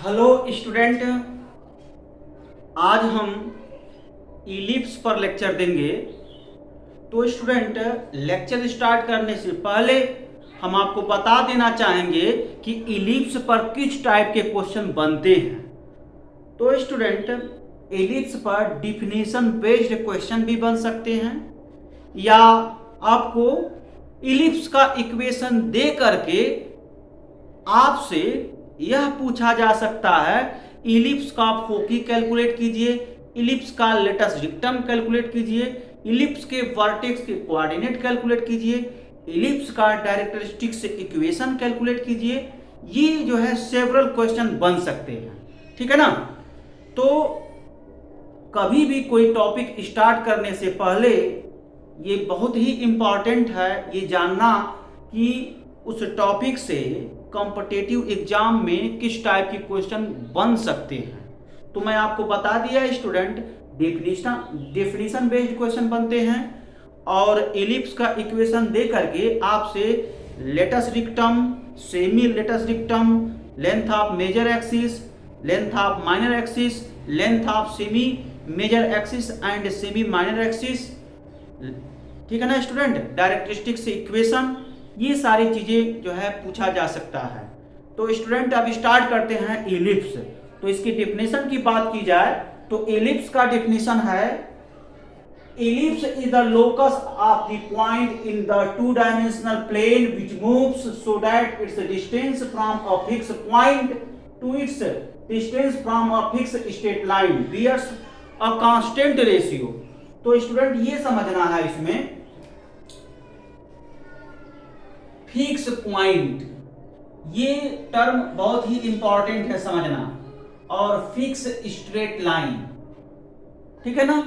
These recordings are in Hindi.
हेलो स्टूडेंट, आज हम इलिप्स पर लेक्चर देंगे। तो स्टूडेंट, लेक्चर स्टार्ट करने से पहले हम आपको बता देना चाहेंगे कि इलिप्स पर किस टाइप के क्वेश्चन बनते हैं। तो स्टूडेंट, इलिप्स पर डिफिनीशन बेस्ड क्वेश्चन भी बन सकते हैं या आपको इलिप्स का इक्वेशन दे करके आपसे यह पूछा जा सकता है इलिप्स का फोकी कैलकुलेट कीजिए, इलिप्स का लेटस डिक्टम कैलकुलेट कीजिए, इलिप्स के वर्टेक्स के कोऑर्डिनेट कैलकुलेट कीजिए, इलिप्स का डायरेक्टरिस्टिक्स इक्वेशन कैलकुलेट कीजिए। ये जो है सेवरल क्वेश्चन बन सकते हैं, ठीक है ना। तो कभी भी कोई टॉपिक स्टार्ट करने से पहले ये बहुत ही इंपॉर्टेंट है ये जानना कि उस टॉपिक से कॉम्पिटिटिव एग्जाम में किस टाइप के क्वेश्चन बन सकते हैं। तो मैं आपको बता दिया स्टूडेंट, डेफिनेशन बेस्ड क्वेश्चन बनते हैं और इलिप्स का इक्वेशन दे करके आपसे latus rectum, semi latus rectum, length of major axis, length of minor axis, length of semi major axis and semi minor axis, ठीक है ना स्टूडेंट, डायरेक्टरिस्टिक्स इक्वेशन, ये सारी चीजें जो है पूछा जा सकता है। तो स्टूडेंट अब स्टार्ट करते हैं इलिप्स। तो इसकी डेफिनेशन की बात की जाए तो इलिप्स का डेफिनेशन है, ellipse is the locus of the point in the two dimensional plane which moves so that its distance from a fix point to its distance from a fix straight line bears a constant ratio. तो स्टूडेंट ये समझना है इसमें फिक्स पॉइंट, ये टर्म बहुत ही इंपॉर्टेंट है समझना, और फिक्स स्ट्रेट लाइन, ठीक है ना।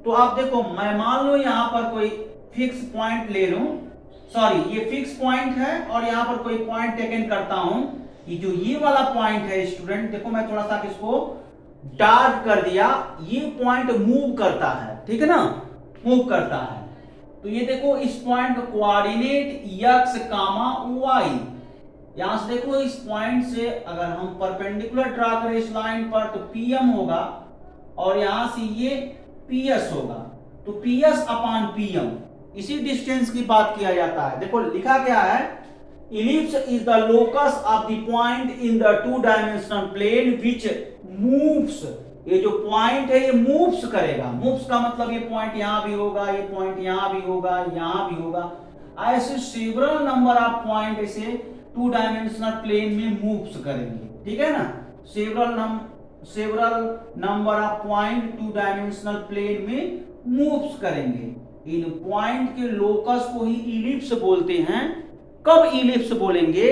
तो आप देखो, मैं मान लो यहां पर कोई फिक्स पॉइंट ले लूं, सॉरी ये फिक्स पॉइंट है और यहां पर कोई पॉइंट टेकन करता हूं। ये जो ये वाला पॉइंट है स्टूडेंट, देखो मैं थोड़ा सा इसको डार्क कर दिया, ये पॉइंट मूव करता है, ठीक है ना, मूव करता है। तो ये देखो इस पॉइंट का कोऑर्डिनेट x, y, यहां से देखो इस पॉइंट से अगर हम परपेंडिकुलर ड्रा करें इस लाइन पर तो pm होगा और यहां से ये ps होगा। तो ps अपॉन pm, इसी डिस्टेंस की बात किया जाता है। देखो लिखा क्या है, ellipse is the locus of the point in the two dimensional plane which moves, ये जो पॉइंट है ये मूव्स करेगा। मूव्स का मतलब ये पॉइंट यहां भी होगा, ये पॉइंट यहां भी होगा, यहां भी होगा, ऐसे सेवरल नंबर ऑफ पॉइंट ऐसे टू डायमेंशनल प्लेन में मूव्स करेंगे, ठीक है ना। Several number of point two dimensional plane में मूव्स करेंगे। इन पॉइंट के लोकस को ही इलिप्स बोलते हैं। कब इलिप्स बोलेंगे,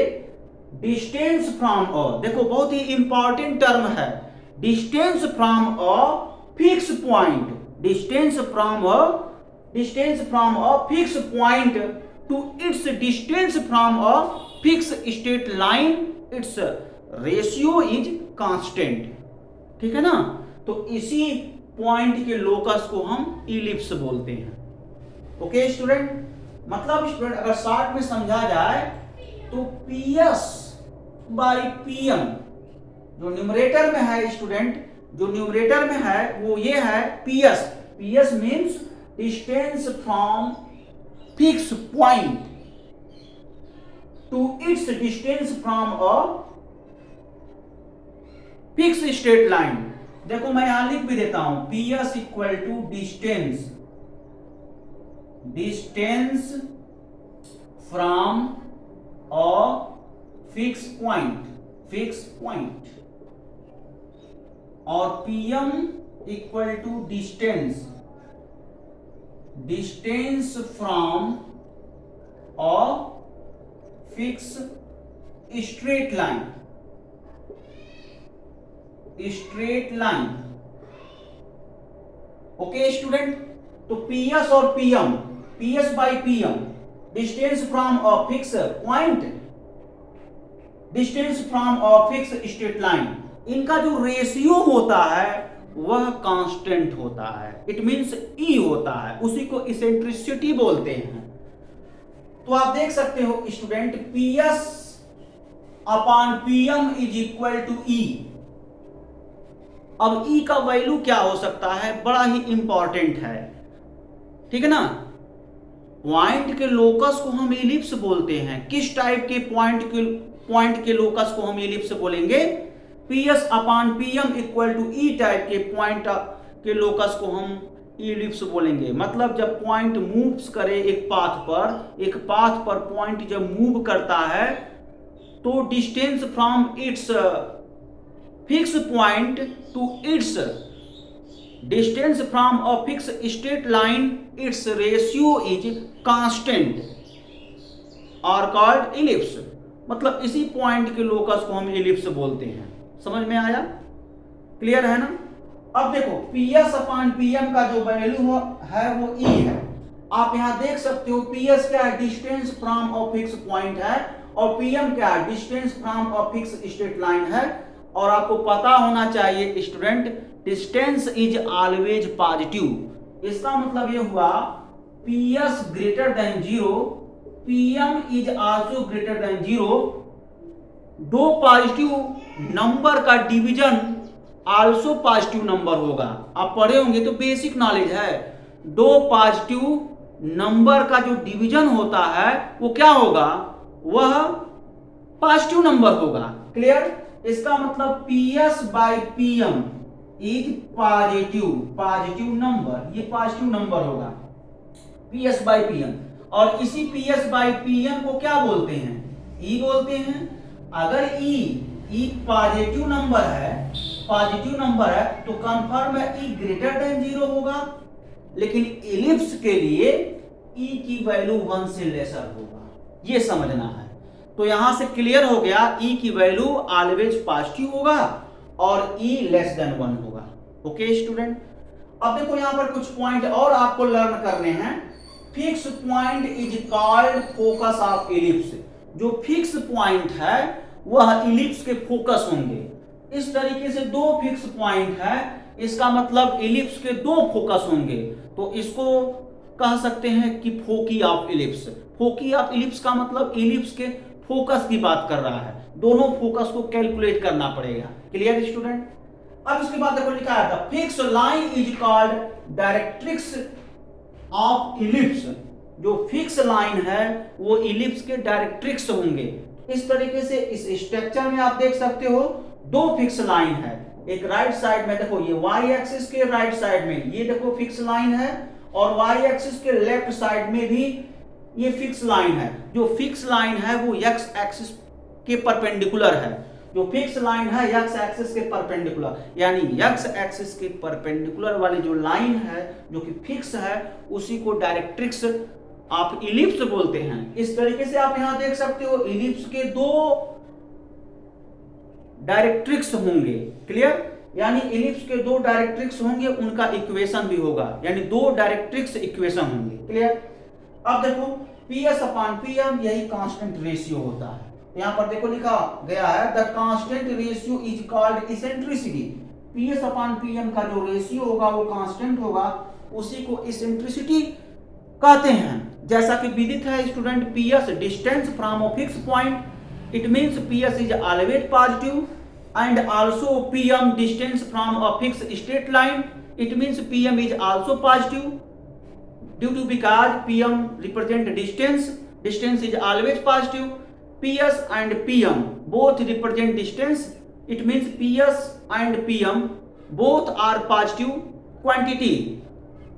डिस्टेंस फ्रॉम अ, देखो बहुत ही इंपॉर्टेंट टर्म है, distance from a fix point, distance from a fix point to its distance from a fix straight line, it's ratio is constant, ठीक है ना। तो इसी पॉइंट के लोकस को हम इलिप्स बोलते हैं। ओके स्टूडेंट, मतलब स्टूडेंट अगर शॉर्ट में समझा जाए तो ps बाई pm, जो न्यूमरेटर में है स्टूडेंट, जो न्यूमरेटर में है वो ये है ps, ps means distance from fix point to its distance from a fix straight line. देखो मैं यहां लिख भी देता हूं, ps equal to distance from a fix point, और pm equal to distance from a fix straight line, okay student. तो ps और pm, ps by pm, distance from a fix point, distance from a fix straight line, इनका जो रेशियो होता है वह कांस्टेंट होता है, इट मींस ई होता है, उसी को इसेंट्रिसिटी बोलते हैं। तो आप देख सकते हो student, ps upon pm is equal to e, अब ई का वैल्यू क्या हो सकता है, बड़ा ही इंपॉर्टेंट है, ठीक है ना। पॉइंट के लोकस को हम इलिप्स बोलते हैं। किस टाइप के पॉइंट के लोकस को हम इलिप्स बोलेंगे, PS upon PM equal to E type के पॉइंट के लोकस को हम इलिप्स बोलेंगे। मतलब जब पॉइंट मूव्स करे एक पाथ पर पॉइंट जब मूव करता है तो distance from its fix point to its distance from a fix straight line, it's ratio is constant और कॉल्ड इलिप्स। मतलब इसी पॉइंट के लोकस को हम इलिप्स बोलते हैं। समझ में आया, क्लियर है ना। अब देखो पीएस अपॉन पीएम का जो वैल्यू है वो ई है। आप यहां देख सकते हो पीएस क्या है, distance from a fix point है, और पीएम क्या है, distance from a fix straight line है। और आपको पता होना चाहिए student, distance is always positive. इसका मतलब ये हुआ PS greater than zero, PM is also greater than zero. दो पॉजिटिव नंबर का डिवीजन आल्सो पॉजिटिव नंबर होगा। आप पढ़े होंगे तो बेसिक नॉलेज है, दो पॉजिटिव नंबर का जो डिवीजन होता है वो क्या होगा, वह पॉजिटिव नंबर होगा। क्लियर। इसका मतलब PS by PM is positive number, ये पॉजिटिव नंबर होगा पीएस बाय पीएम। और इसी पीएस बाय पीएम को क्या बोलते हैं, ई बोलते हैं। अगर ई पॉजिटिव नंबर है तो कंफर्म है ई ग्रेटर देन जीरो होगा। लेकिन इलिप्स के लिए ई की वैल्यू 1 से लेसर होगा, ये समझना है। तो यहां से क्लियर हो गया, ई की वैल्यू ऑलवेज पॉजिटिव होगा और ई लेस देन 1 होगा। Okay student. अब देखो यहां पर कुछ पॉइंट और आपको लर्न करने हैं। Fix point is called focus of ellipse. जो फिक्स पॉइंट है वह इलिप्स के फोकस होंगे। इस तरीके से दो फिक्स पॉइंट है, इसका मतलब इलिप्स के दो फोकस होंगे, तो इसको कह सकते हैं कि foci of ellipse. Foci of ellipse का मतलब इलिप्स के फोकस की बात कर रहा है। दोनों फोकस को कैलकुलेट करना पड़ेगा। Clear student. अब इसके बाद देखो लिखा है fix line is called directrix of ellipse. जो फिक्स लाइन है वो इलिप्स के डायरेक्ट्रिक्स होंगे। इस तरीके से इस स्ट्रक्चर में आप देख सकते हो दो फिक्स लाइन है। एक राइट साइड में देखो ये वाई एक्सिस के राइट साइड में ये देखो फिक्स लाइन है, और वाई एक्सिस के लेफ्ट साइड में भी ये फिक्स लाइन है। जो फिक्स लाइन है वो एक्स एक्सिस के परपेंडिकुलर है। जो फिक्स लाइन है एक्स एक्सिस के परपेंडिकुलर, यानी एक्स एक्सिस के परपेंडिकुलर वाली जो लाइन है जो कि फिक्स है उसी को डायरेक्ट्रिक्स आप इलिप्स बोलते हैं। इस तरीके से आप यहां देख सकते हो इलिप्स के दो डायरेक्ट्रिक्स होंगे। क्लियर। यानी इलिप्स के दो डायरेक्ट्रिक्स होंगे, उनका इक्वेशन भी होगा, यानी दो डायरेक्ट्रिक्स इक्वेशन होंगे। क्लियर। अब देखो पीएस अपॉन पीएम यही कांस्टेंट रेशियो होता है। यहां पर देखो लिखा गया है the constant ratio is called eccentricity. PS upon PM का जो रेशियो होगा वो कांस्टेंट होगा, उसी को इसेंट्रिसिटी कहते हैं। जैसा कि विदित है student, PS distance from a fix point, it means PS is always positive, and also PM distance from a fixed straight line, it means PM is also positive due to because PM represent distance is always positive. PS and PM both represent distance, it means PS and PM both are positive quantity.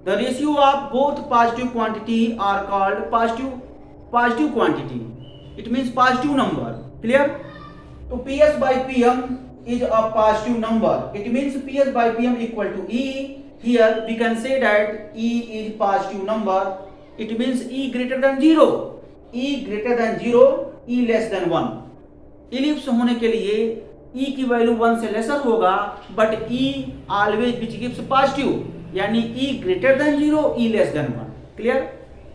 The ratio of both positive quantity are called positive quantity. It means positive number. Clear. तो PS by PM is a positive number. It means PS by PM equal to E. Here we can say that E is positive number. It means E greater than 0. E greater than 0, E less than 1. Ellipse होने के लिए E की वैल्यू 1 से लेसर होगा, but E always which gives positive, यानी E greater than 0, E less than 1. Clear.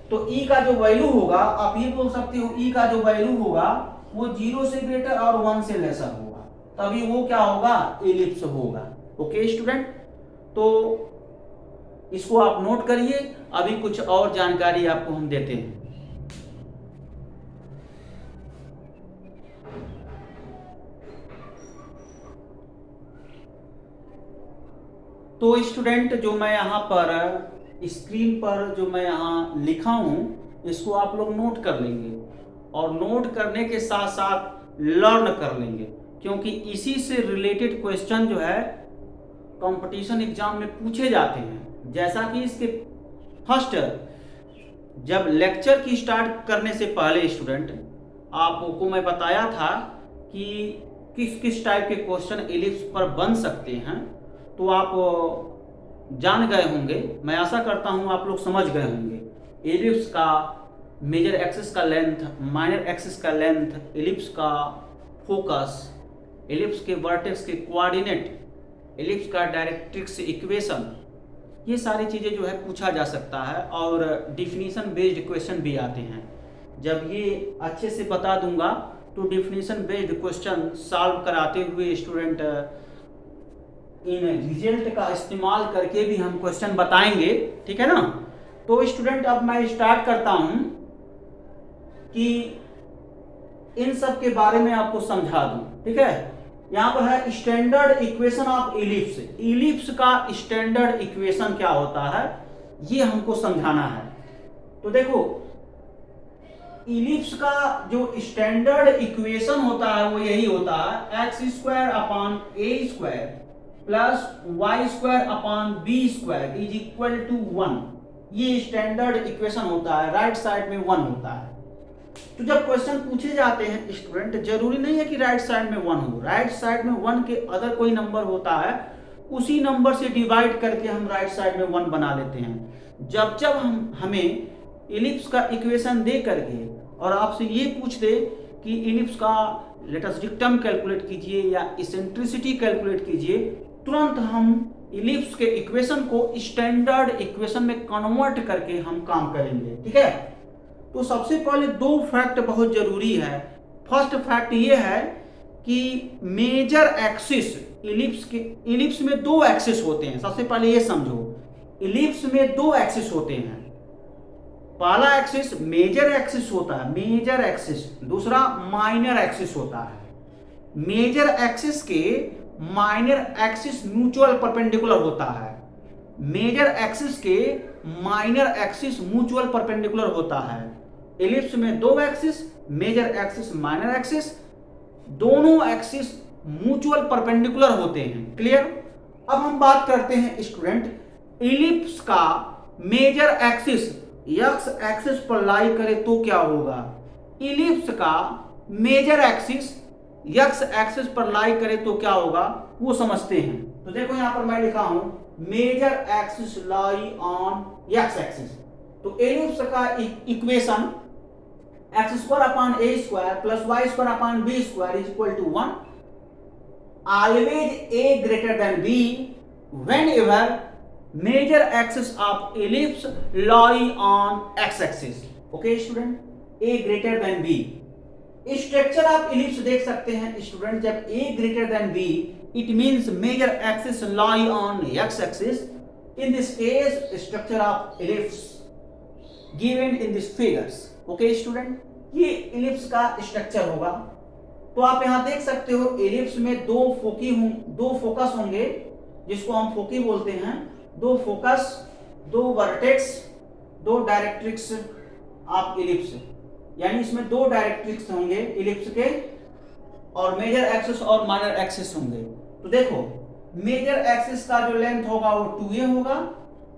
तो ई का जो वैल्यू होगा आप ये बोल सकते हो ई का जो वैल्यू होगा वो 0 से ग्रेटर और 1 से लेसर होगा, तभी वो क्या होगा, इलिप्स होगा। Okay student. तो इसको आप नोट करिए। अभी कुछ और जानकारी आपको हम देते हैं। तो स्टूडेंट जो मैं यहाँ पर स्क्रीन पर जो मैं यहाँ लिखा हूँ इसको आप लोग नोट कर लेंगे और नोट करने के साथ साथ लर्न कर लेंगे, क्योंकि इसी से रिलेटेड क्वेश्चन जो है कंपटीशन एग्जाम में पूछे जाते हैं। जैसा कि इसके फर्स्ट जब लेक्चर की स्टार्ट करने से पहले स्टूडेंट आपको मैं बताया था कि किस किस टाइप के क्वेश्चन एलिप्स पर बन सकते हैं, तो आप जान गए होंगे। मैं आशा करता हूं आप लोग समझ गए होंगे। एलिप्स का मेजर एक्सिस का लेंथ, माइनर एक्सिस का लेंथ, एलिप्स का फोकस, एलिप्स के वर्टेक्स के कोऑर्डिनेट, एलिप्स का डायरेक्ट्रिक्स इक्वेशन, ये सारी चीज़ें जो है पूछा जा सकता है। और डिफिनीशन बेस्ड क्वेश्चन भी आते हैं। जब ये अच्छे से बता दूंगा तो डिफिनीशन बेस्ड क्वेश्चन सॉल्व कराते हुए स्टूडेंट इन रिजल्ट का इस्तेमाल करके भी हम क्वेश्चन बताएंगे, ठीक है ना। तो स्टूडेंट अब मैं स्टार्ट करता हूं कि इन सब के बारे में आपको समझा दूं, ठीक है। यहाँ पर है standard equation of ellipse. Ellipse का स्टैंडर्ड इक्वेशन क्या होता है ये हमको समझाना है। तो देखो इलिप्स का जो स्टैंडर्ड इक्वेशन होता है वो यही होता है x square upon a square plus y square upon b square is equal to 1। ये स्टैंडर्ड इक्वेशन होता है, राइट साइड में 1 होता है। तो जब क्वेश्चन पूछे जाते हैं स्टूडेंट, जरूरी नहीं है कि राइट साइड में 1 हो। राइट साइड में 1 के अदर कोई नंबर होता है, उसी नंबर से डिवाइड करके हम राइट साइड में 1 बना लेते हैं। जब जब हमें इलिप्स का इक्वेशन दे करके और आपसे ये पूछ दे कि इलिप्स का लेटस डिक्टम कैलकुलेट कीजिए या इसेंट्रिसिटी कैलकुलेट कीजिए, तुरंत हम इलिप्स के इक्वेशन को स्टैंडर्ड इक्वेशन में कन्वर्ट करके हम काम करेंगे, ठीक है। तो सबसे पहले 2 फैक्ट बहुत जरूरी है। फर्स्ट फैक्ट ये है कि मेजर एक्सिस इलिप्स में 2 एक्सिस होते हैं। सबसे पहले ये समझो, इलिप्स में 2 एक्सिस होते हैं। पहला एक्सिस मेजर एक्सिस होता है, मेजर एक्सिस। दूसरा माइनर एक्सिस होता है। मेजर एक्सिस के माइनर एक्सिस म्यूचुअल परपेंडिकुलर होता है। मेजर एक्सिस के माइनर एक्सिस म्यूचुअल परपेंडिकुलर होता है। इलिप्स में 2 axis, major axis, minor axis, दोनों एक्सिस म्यूचुअल परपेंडिकुलर होते हैं। क्लियर। अब हम बात करते हैं स्टूडेंट इलिप्स का मेजर एक्सिस एक्स एक्सिस पर लाई करे तो क्या होगा। इलिप्स का मेजर एक्सिस एक्स एक्सिस पर लाई करे तो क्या होगा वो समझते हैं। तो देखो यहां पर मैं लिखा हूं major axis lie on x axis. तो इलिप्स का equation x square upon a square plus y square upon b square is equal to 1। Always a greater than b whenever major axis of ellipse lie on x axis. Okay student, a greater than b. Structure of ellipse देख सकते हैं स्टूडेंट, जब a greater than b it means major axis lie on x axis. In this case structure of ellipse given in this figures. Okay student, ये ellipse का स्ट्रक्चर होगा। तो आप यहाँ देख सकते हो ellipse में 2 फोकस होंगे जिसको हम फोकी बोलते हैं। 2 focus, 2 vertex, 2 directrix of ellipse, यानी इसमें 2 डायरेक्ट्रिक्स होंगे ellipse के और मेजर एक्सिस और माइनर एक्सिस होंगे। तो देखो मेजर एक्सिस का जो लेंथ होगा वो 2a होगा,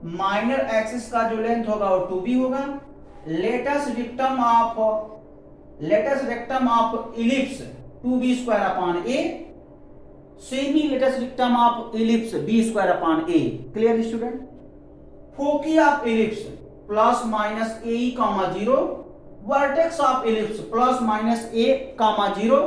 माइनर एक्सिस का जो लेंथ होगा वो 2b होगा। Latus rectum of ellipse 2b square upon a, semi latus rectum of ellipse b square upon a। Clear student. Foci of ellipse plus minus a comma 0, vertex of ellipse plus minus a comma 0,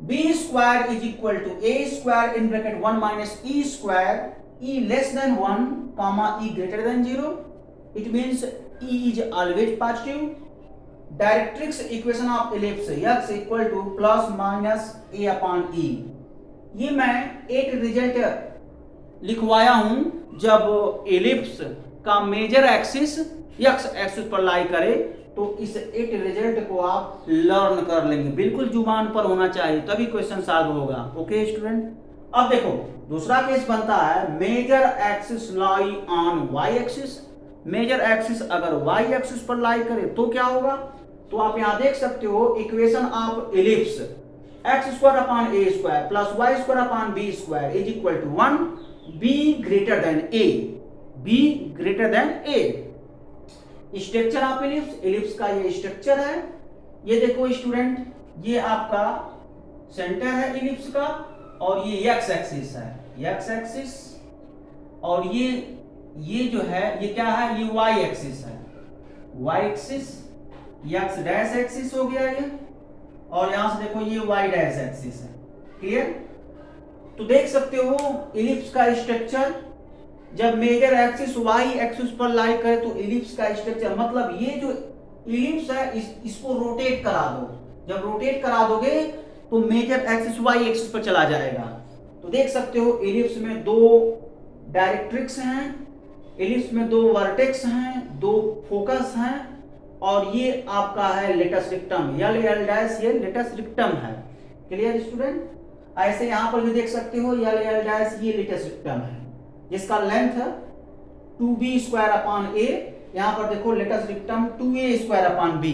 b square is equal to a square in bracket 1 minus e square, e less than 1 comma e greater than 0. It means e is always positive. Directrix equation of ellipse x equal to plus minus a upon e. ये मैं एक रिजल्ट लिखवाया हूं जब एलिप्स का मेजर एक्सिस एक्स एक्सिस पर लाई करे, तो इस एक रिजल्ट को आप लर्न कर लेंगे। बिल्कुल जुबान पर होना चाहिए तभी क्वेश्चन सॉल्व होगा। ओके स्टूडेंट, अब देखो दूसरा केस बनता है, major axis lie on y axis. Major axis अगर वाई एक्सिस पर लाई करे तो क्या होगा, तो आप यहां देख सकते हो equation of ellipse x square upon a square plus y square upon b square is equal to 1, b greater than a, b greater than a. Structure of ellipse, ellipse का ये स्ट्रक्चर है। ये देखो स्टूडेंट, ये आपका सेंटर है एलिप्स का, और ये एक्स एक्सिस है, एक्स एक्सिस, और ये जो है ये क्या है, ये वाई एक्सिस है, y axis, x dash axis हो गया ये, और यहां से देखो ये वाई डैश एक्सिस है। क्लियर? तो देख सकते हो एलिप्स का स्ट्रक्चर, जब मेजर एक्सिस वाई एक्सिस पर लाई करे तो एलिप्स का स्ट्रक्चर, मतलब ये जो एलिप्स है इसको रोटेट करा दो, जब रोटेट करा दोगे तो मेजर एक्सिस वाई एक्सिस पर चला जाएगा। तो देख सकते हो एलिप्स में दो डायरेक्ट्रिक्स हैं, एलिप्स में दो वर्टेक्स हैं, दो फोकस हैं, और ये आपका है लेटस रिक्टम, एल एल डैश, ये लेटस रिक्टम है। Clear student? ऐसे यहां पर भी देख सकते हो एल एल डैश, ये लेटस रिक्टम है जिसका लेंथ है 2b स्क्वायर अपॉन a। यहां पर देखो latus rectum 2a square upon b,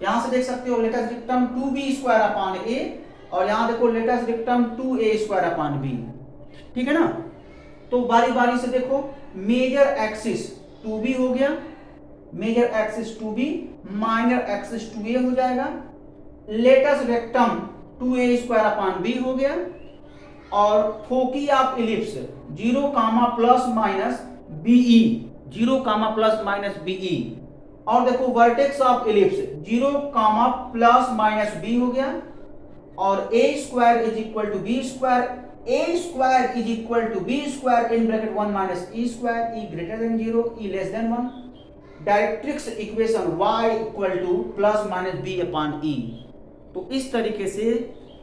यहां से देख सकते हो latus rectum 2b square upon a, और यहां देखो latus rectum 2a square upon b। ठीक है ना? तो बारी बारी से देखो, मेजर एक्सिस 2b हो गया, major axis 2b, minor axis 2a हो जाएगा, latus rectum 2a square upon b हो गया, और foci of ellipse 0 comma plus minus b e, 0 comma plus minus b e, और देखो vertex of ellipse 0 comma plus minus b हो गया, और a square is equal to b square, a square is equal to b square in bracket 1 minus e square, e greater than 0, e less than 1। Directrix equation y equal two plus minus b upon e। तो इस तरीके से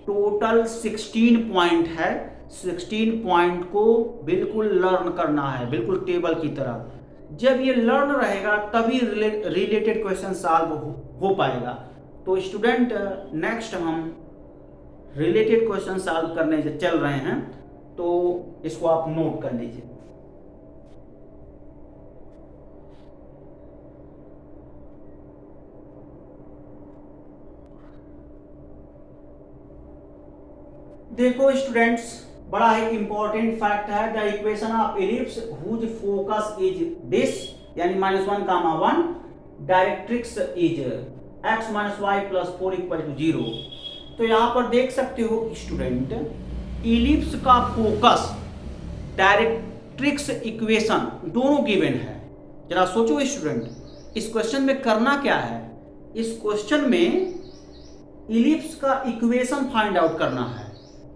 टोटल 16 पॉइंट है, 16 पॉइंट को बिल्कुल लर्न करना है, बिल्कुल टेबल की तरह। जब ये लर्न रहेगा तभी रिलेटेड क्वेश्चन सॉल्व हो पाएगा। तो स्टूडेंट नेक्स्ट हम रिलेटेड क्वेश्चन सॉल्व करने चल रहे हैं, तो इसको आप नोट कर लीजिए। देखो स्टूडेंट्स, बड़ा ही इंपॉर्टेंट फैक्ट है, the equation of ellipse whose focus is this, यानी -1 comma 1, directrix is x minus y plus 4 equal to 0। तो यहां पर देख सकते हो स्टूडेंट, एलिप्स का फोकस, डायरेक्ट्रिक्स इक्वेशन दोनों गिवन है। जरा सोचो स्टूडेंट, इस क्वेश्चन में करना क्या है, इस क्वेश्चन में एलिप्स का इक्वेशन फाइंड आउट करना है।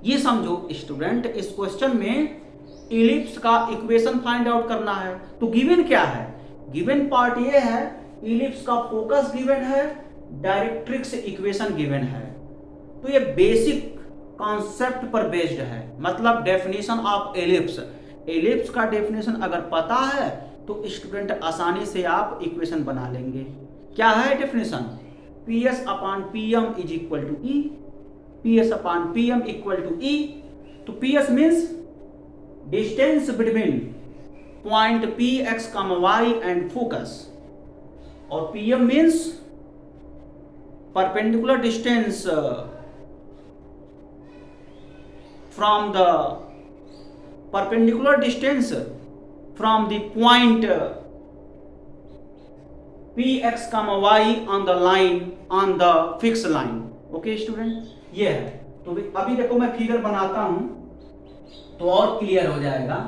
ये समझो स्टूडेंट, इस क्वेश्चन में एलिप्स का इक्वेशन फाइंड आउट करना है। तो गिवन क्या है, गिवन पार्ट ये है, एलिप्स का फोकस गिवन है, डायरेक्ट्रिक्स इक्वेशन गिवन है। तो ये बेसिक कॉन्सेप्ट पर बेस्ड है, मतलब डेफिनेशन ऑफ एलिप्स, एलिप्स का डेफिनेशन अगर पता है तो स्टूडेंट आसानी से आप इक्वेशन बना लेंगे। क्या है definition, PS upon PM is equal to E, PS upon PM equal to E। तो PS means distance between point Px, y and focus, और PM means perpendicular distance from the point Px, y on the line, on the fixed line। Okay student, ये है। तो अभी देखो मैं फिगर बनाता हूं तो और क्लियर हो जाएगा।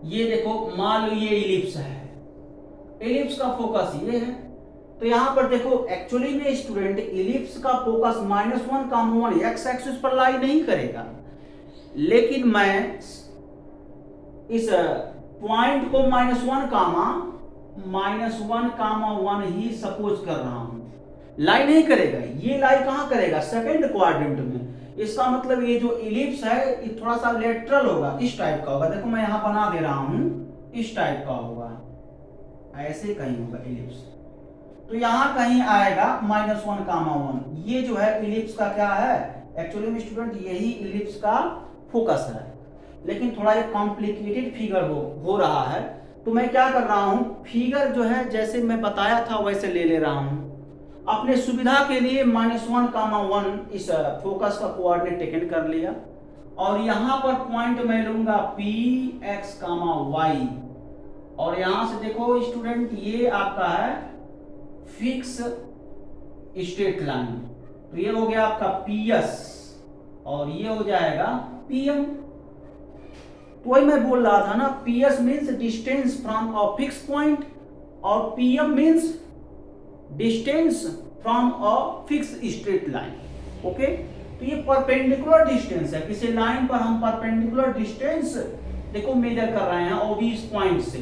ये देखो, मान लो ये एलिप्स है, एलिप्स का फोकस ये है। तो यहां पर देखो एक्चुअली में स्टूडेंट एलिप्स का फोकस -1 कामा 1 एक्स एक्सिस पर लाई नहीं करेगा, लेकिन मैं इस पॉइंट को -1 कामा 1 ही सपोज कर रहा हूं, लाई नहीं करेगा। ये लाई कहां करेगा, सेकंड क्वाड्रेंट में। इसका मतलब ये जो एलिप्स है ये थोड़ा सा लेटरल होगा, इस टाइप का होगा। देखो मैं यहां बना दे रहा हूं, इस टाइप का होगा, ऐसे कहीं होगा एलिप्स। तो यहां कहीं आएगा -1 कामा 1। ये जो है एलिप्स का क्या है, एक्चुअली में स्टूडेंट यही एलिप्स का फोकस है, लेकिन थोड़ा एक कॉम्प्लिकेटेड फिगर हो रहा है। तो मैं क्या कर रहा हूँ, फिगर जो है जैसे मैं बताया था वैसे ले रहा हूँ। अपने सुविधा के लिए -1, इस फोकस का कोऑर्डिनेट टेकन कर लिया, और यहाँ पर पॉइंट मैं लूंगा Px, y, और यहां से देखो स्टूडेंट ये आपका है फिक्स स्ट्रेट लाइन, तो ये हो गया आपका Ps और ये हो जाएगा Pm। तो वही मैं बोल रहा था ना, Ps means distance from a fix point और Pm means distance from a fix straight line. Okay, तो ये परपेंडिकुलर डिस्टेंस है, किसी लाइन पर हम परपेंडिकुलर डिस्टेंस देखो मेजर कर रहे हैं OB पॉइंट से।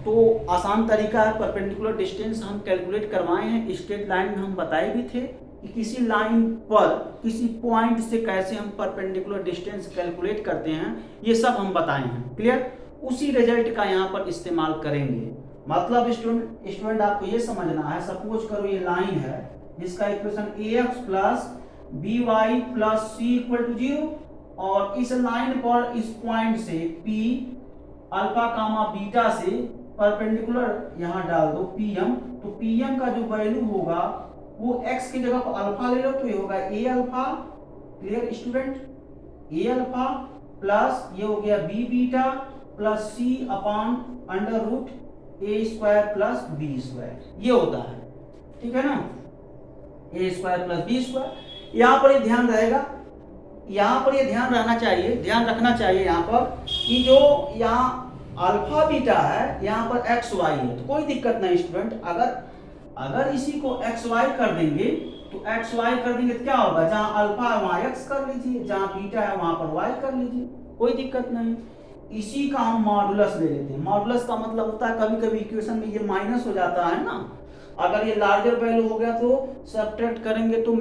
तो आसान तरीका है, परपेंडिकुलर डिस्टेंस हम कैलकुलेट करवाए हैं। स्ट्रेट लाइन में हम बताए भी थे कि किसी लाइन पर किसी पॉइंट से कैसे हम परपेंडिकुलर डिस्टेंस कैलकुलेट करते हैं, ये सब हम बताए हैं। क्लियर? उसी रिजल्ट का यहाँ पर इस्तेमाल करेंगे। मतलब स्टूडेंट आपको ये समझना है, सपोज करो ये लाइन है जिसका equation ax plus by plus c equal to 0, और इस लाइन पर इस पॉइंट से p अल्फा कामा बीटा से परपेंडिकुलर यहाँ डाल दो Pm, तो Pm का जो वैल्यू होगा वो x की जगह पर अल्फा ले लो, तो ये होगा a alpha. Clear student? a alpha plus ये हो गया b beta plus c upon under root a square plus b square, ये होता है। ठीक है ना, a square plus b square. यहाँ पर ये ध्यान रहेगा, यहाँ पर ये ध्यान रहना चाहिए, ध्यान रखना चाहिए यहाँ पर कि जो यहाँ अल्फा बीटा है यहाँ पर एक्स वाई है, तो कोई दिक्कत नहीं स्टूडेंट। अगर इसी को एक्स वाई कर देंगे तो एक्स वाई कर देंगे तो क्या होगा, जहाँ अल्फा है वहाँ एक्स कर लीजिए, जहाँ बीटा है वहाँ पर वाई कर लीजिए, कोई दिक्कत नहीं। इसी का हम मॉडुलस ले लेते हैं। मॉडुलस का मतलब होता है कभी कभी इक्वेशन में ये माइनस हो जाता है ना, अगर ये लार्जर वैल्यू हो गया तो सब्ट्रैक्ट करेंगे तो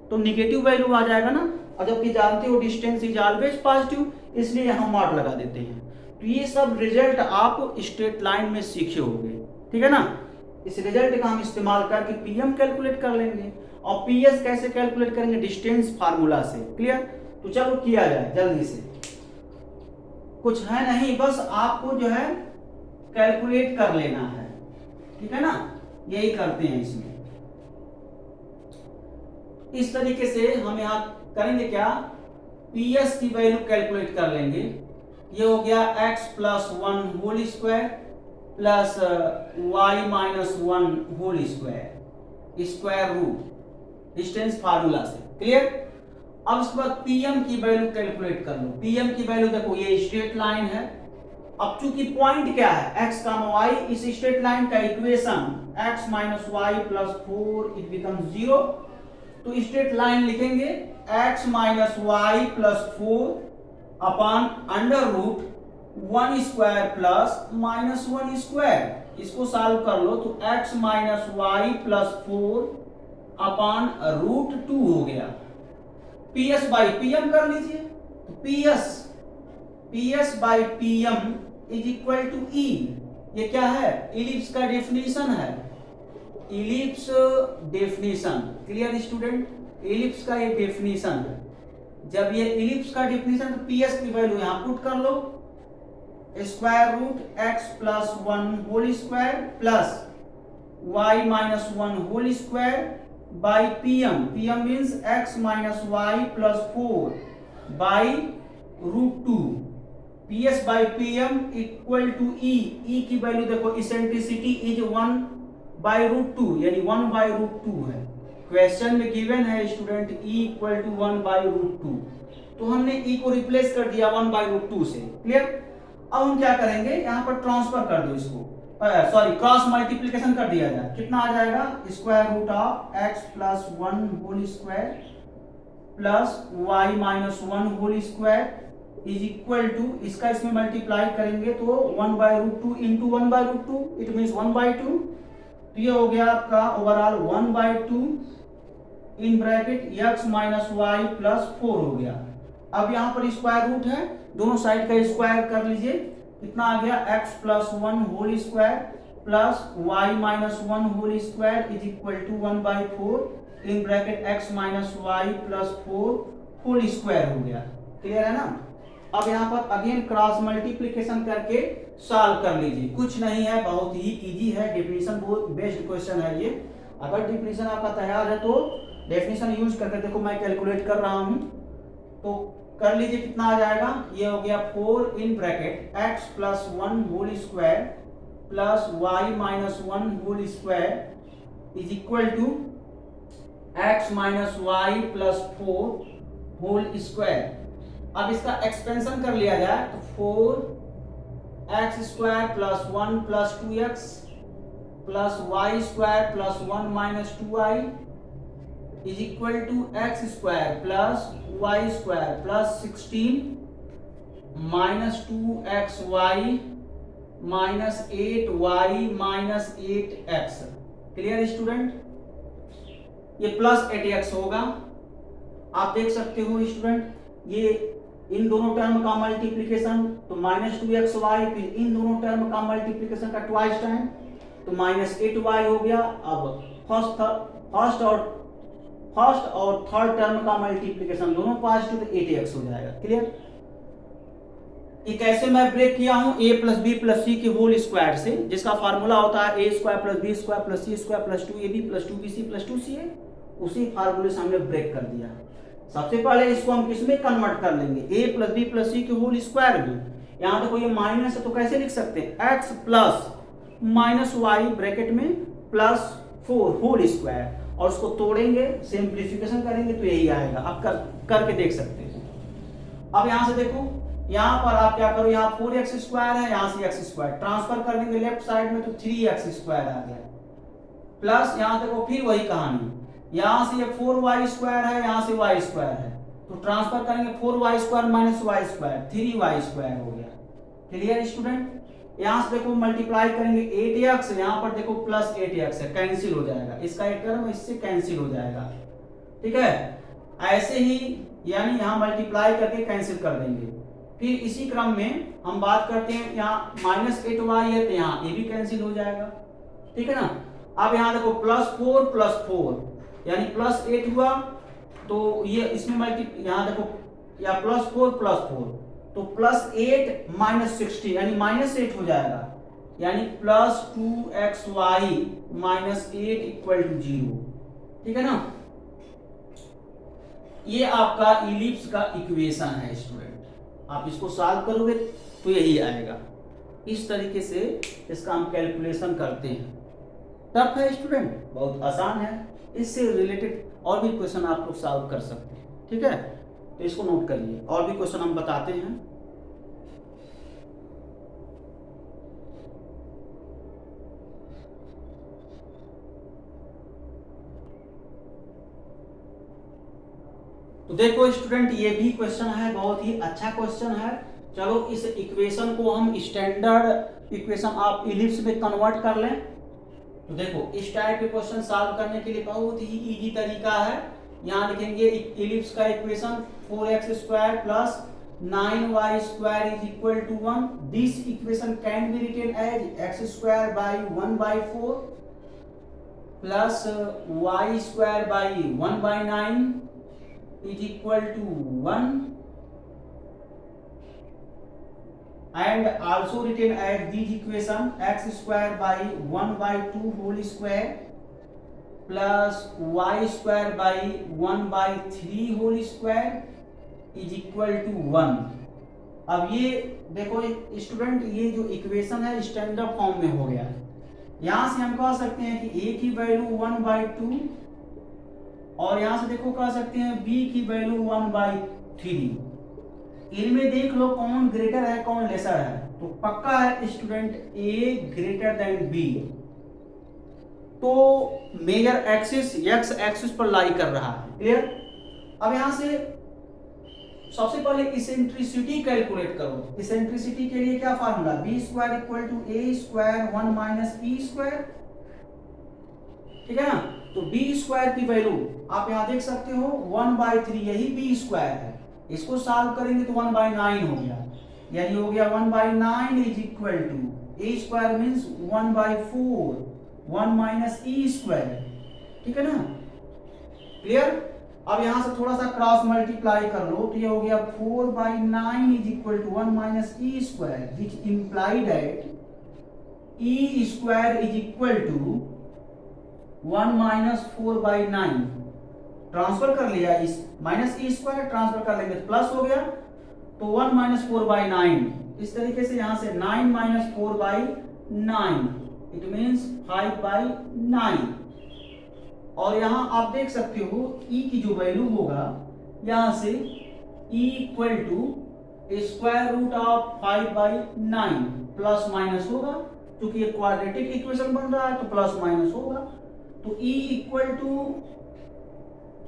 तो निगेटिव वैल्यू आ जाएगा ना, और जबकि जानते हो डिस्टेंस इज ऑलवेज पॉजिटिव, इसलिए हम मॉड लगा देते हैं। तो ये सब रिजल्ट आप स्ट्रेट लाइन में सीखे होंगे। ठीक है ना, इस रिजल्ट का हम इस्तेमाल करके Pm कैलकुलेट कर लेंगे, और Ps कैसे कैलकुलेट करेंगे, डिस्टेंस फार्मूला से। क्लियर? तो चलो किया जाए जल्दी से, कुछ है नहीं, बस आपको जो है कैलकुलेट कर लेना है। ठीक है ना, यही करते हैं इसमें। इस तरीके से हम यहाँ करेंगे क्या, Ps की वैल्यू कैलकुलेट कर लेंगे। ये हो गया x plus 1 whole square plus y minus 1 whole square, square root distance formula से। क्लियर? अब इसके बाद Pm की वैल्यू कैलकुलेट कर लो। Pm की वैल्यू देखो, ये स्ट्रेट लाइन है। अब चूंकि पॉइंट क्या है x y, इस स्ट्रेट लाइन का equation x minus y plus 4 it becomes 0, तो स्ट्रेट लाइन लिखेंगे x minus y plus 4 upon under root 1 square plus minus 1 square. इसको सॉल्व कर लो तो x minus y plus 4 upon root 2 हो गया। Ps बाई Pm कर लीजिए, तो Ps by Pm is equal to E। ये क्या है, इलिप्स का डेफिनेशन है, ellipse definition. Clear student? Ellipse का ये डेफिनेशन है। जब ये इलिप्स का डेफिनेशन, तो Ps की वैल्यू यहां पुट कर लो, square root x plus 1 whole square plus y minus 1 whole square by Pm। Pm means x minus y plus 4 by root 2। Ps by Pm equal to E। E की वैल्यू देखो, इसेंट्रिसिटी इज 1 बाई रूट 2, यानी 1 बाई रूट 2 है। क्वेश्चन में गिवन है student E equal to 1 by root 2, तो हमने E को रिप्लेस कर दिया 1 बाई रूट 2 से। क्लियर? अब हम क्या करेंगे, यहाँ पर ट्रांसफर कर दो इसको, सॉरी क्रॉस मल्टीप्लिकेशन कर दिया जाए। कितना आ जाएगा, square root of x plus 1 whole square plus y minus 1 whole square is equal to, इसका इसमें मल्टीप्लाई करेंगे तो 1 by root 2 into 1 by root 2, it means 1 by 2। तो ये हो गया आपका overall 1 by 2 in bracket x minus y plus 4 हो गया। अब यहाँ पर स्क्वायर रूट है, दोनों साइड का स्क्वायर कर लीजिए, कितना आ गया, x plus 1 whole square plus y minus 1 whole square is equal to 1 by 4 in bracket x minus y plus 4 whole square हो गया। क्लियर है ना। अब यहाँ पर अगेन क्रॉस मल्टीप्लीकेशन करके सॉल्व कर लीजिए, कुछ नहीं है, बहुत ही इजी है, डेफिनेशन बहुत बेस्ड क्वेश्चन है ये। अगर डेफिनेशन आपका तैयार है तो डेफिनेशन यूज करके देखो, मैं कैलकुलेट कर रहा हूँ तो कर लीजिए। कितना आ जाएगा, ये हो गया 4 in bracket x plus 1 whole square plus y minus 1 whole square is equal to x minus y plus 4 whole square. अब इसका एक्सपेंशन कर लिया जाए तो 4x square plus 1 plus 2x plus y square plus 1 minus 2y is equal to x square plus y square plus 16 minus 2xy minus 8y minus 8x। Clear student, ये प्लस 8x होगा। आप देख सकते हो स्टूडेंट, ये इन दोनों टर्म का मल्टीप्लिकेशन तो माइनस 2xy, फिर इन दोनों टर्म का मल्टीप्लिकेशन का ट्वाइस टाइम तो माइनस 8y हो गया। अब फर्स्ट और थर्ड टर्म का मल्टीप्लिकेशन दोनों पॉजिटिव तो 8x हो जाएगा। क्लियर, ये कैसे मैं ब्रेक किया हूं, a plus b plus c के होल स्क्वायर से, जिसका फार्मूला होता है a square plus b square plus c square plus 2ab plus 2bc plus 2ca, उसी फार्मूले से हमने ब्रेक कर दिया। सबसे पहले इसको हम किसमें कन्वर्ट कर लेंगे, a plus b plus c के होल स्क्वायर में। यहाँ देखो ये माइनस है तो कैसे लिख सकते हैं, x plus minus y bracket में प्लस 4 होल स्क्वायर, और उसको तोड़ेंगे सिंप्लीफिकेशन करेंगे तो यही आएगा। आप करके देख सकते हैं। अब यहाँ से देखो, यहाँ पर आप क्या करो, यहाँ 4x स्क्वायर है, यहाँ से x स्क्वायर ट्रांसफर कर देंगे लेफ्ट साइड में तो 3x स्क्वायर आ गया, प्लस यहाँ देखो फिर वही कहानी, यहाँ से ये 4y स्क्वायर है, यहाँ से y स्क्वायर है तो ट्रांसफर करेंगे 4y square minus y square 3y square हो गया। क्लियर स्टूडेंट, यहाँ से देखो मल्टीप्लाई करेंगे 8x, यहाँ पर देखो प्लस 8x है, कैंसिल हो जाएगा, इसका एक टर्म इससे कैंसिल हो जाएगा। ठीक है, ऐसे ही यानी यहाँ मल्टीप्लाई करके कैंसिल कर देंगे। फिर इसी क्रम में हम बात करते हैं, यहाँ माइनस 8y है तो यहाँ ये भी कैंसिल हो जाएगा। ठीक है ना। अब यहाँ देखो प्लस 4 यानी प्लस 8 हुआ तो ये इसमें यहाँ देखो या प्लस 4 तो प्लस 8 माइनस 60 यानी माइनस 8 हो जाएगा, यानी plus 2xy minus 8 equal to 0। ठीक है ना। ये आपका इलिप्स का इक्वेशन है स्टूडेंट, आप इसको सॉल्व करोगे तो यही आएगा। इस तरीके से इसका हम कैलकुलेशन करते हैं। टफ है स्टूडेंट, बहुत आसान है, इससे रिलेटेड और भी क्वेश्चन आप लोग सॉल्व कर सकते हैं। ठीक है, तो इसको नोट करिए, और भी क्वेश्चन हम बताते हैं। तो देखो स्टूडेंट, ये भी क्वेश्चन है, बहुत ही अच्छा क्वेश्चन है। चलो इस इक्वेशन को हम स्टैंडर्ड इक्वेशन आप इलिप्स में कन्वर्ट कर लें। तो देखो इस टाइप के क्वेश्चन सॉल्व करने के लिए बहुत ही इजी तरीका है। यहाँ लिखेंगे इलिप्स का equation 4x square plus 9y square is equal to 1। This equation can be written as x square by 1/4 plus y square by 1/9 is equal to 1 and also written as this equation x square by 1/2 whole square plus y square by 1/3 whole square is equal to 1। अब ये देखो स्टूडेंट, ये जो इक्वेशन है स्टैंडर्ड फॉर्म में हो गया है। यहां से हम कह सकते हैं कि a की वैल्यू 1/2 और यहां से देखो कह सकते हैं b की वैल्यू 1/3। इनमें देख लो कौन ग्रेटर है कौन लेसर है, तो पक्का है student a greater than b। तो मेजर एक्सिस x एक्सिस पर लाई कर रहा है। क्लियर। अब यहां से सबसे पहले इसेंट्रिसिटी कैलकुलेट करो। इसेंट्रिसिटी के लिए क्या formula, b square equal to a square 1 minus e square. ठीक है ना। तो b स्क्वायर की वैल्यू आप यहां देख सकते हो 1/3, यही b स्क्वायर है। इसको सॉल्व करेंगे तो 1/9 हो गया, यानी हो गया 1/9 is equal to a square means 1/4 1 minus e square. ठीक है ना। क्लियर। अब यहां से थोड़ा सा क्रॉस मल्टीप्लाई कर लो तो ये हो गया 4/9 is equal to 1 minus e square which imply that e square is equal to 1 minus 4/9। Transfer कर लिया, इस माइनस ई स्क्वायर ट्रांसफर कर लेंगे तो प्लस हो गया, तो 1 माइनस 4/9। इस तरीके से यहां से 9 माइनस 4/9 इट मीन्स 5/9। और यहां आप देख सकते हो e की जो वैल्यू होगा यहां से e equal to square root of 5/9 plus minus होगा, क्योंकि ये क्वाड्रेटिक इक्वेशन बन रहा है तो प्लस माइनस होगा। तो e इक्वल टू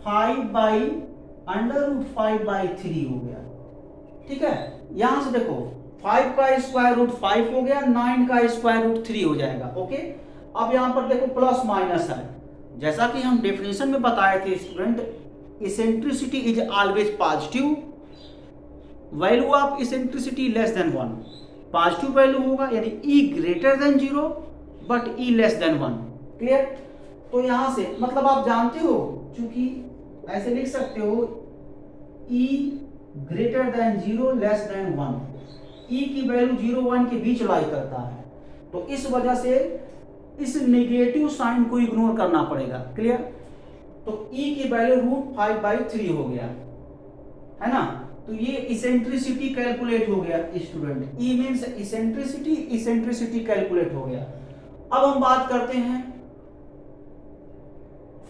5/√5/3 हो गया। ठीक है, यहां से देखो 5 का स्क्वायर रूट 5 हो गया, 9 का स्क्वायर रूट 3 हो जाएगा। ओके, अब यहां पर देखो प्लस माइनस है, जैसा कि हम डेफिनेशन में बताए थे student, eccentricity is always positive, value of eccentricity less than 1, positive value होगा यानी e greater than 0 but e less than 1। Clear? तो यहां से मतलब आप जानते हो, क्योंकि ऐसे लिख सकते हो e greater than 0 less than 1, e की वैल्यू 0 1 के बीच लाई करता है, तो इस वजह से इस नेगेटिव साइन को इग्नोर करना पड़ेगा। क्लियर? तो e की वैल्यू √5/3 हो गया, है ना। तो ये इसेंट्रिसिटी कैलकुलेट हो गया student, e means eccentricity, eccentricity calculate हो गया। अब हम बात करते हैं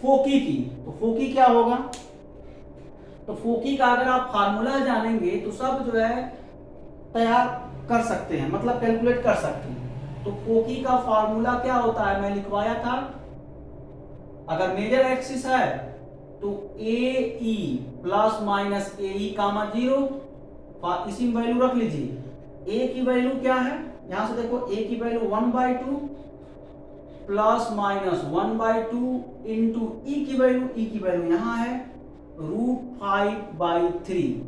फोकी की। तो फोकी क्या होगा? तो फोकी का अगर आप फार्मूला जानेंगे तो सब जो है तैयार कर सकते हैं, मतलब कैलकुलेट कर सकते हैं। तो फोकी का फार्मूला क्या होता है, मैं लिखवाया था। अगर मेजर एक्सिस है तो ए ई प्लस माइनस ए ई कामा 0, इसी में वैल्यू रख लीजिए। ए की वैल्यू क्या है, यहां से देखो ए की वैल्यू 1/2 प्लस माइनस 1/2 इंटू ई की वैल्यू यहां है √5/3,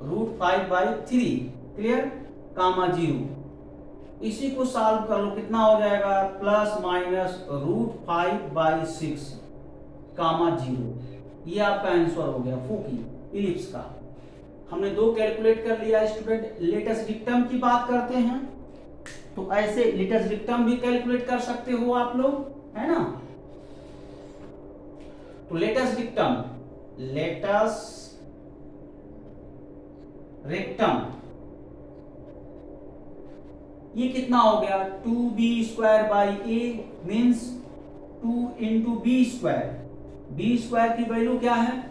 √5/3 क्लियर, कामा 0। इसी को सॉल्व कर लो, कितना हो जाएगा, प्लस माइनस √5/6 कामा 0। ये आपका आंसर हो गया फोकी इलिप्स का। हमने दो कैलकुलेट कर लिया स्टूडेंट। लेटस डिक्टम की बात करते हैं, तो ऐसे लेटस डिक्टम भी कैलकुलेट कर सकते हो आप लोग, है ना। तो लेटस डिक्टम, लेटस रेक्टम, ये कितना हो गया, 2b² a means 2 into b square. B square की वैल्यू क्या है,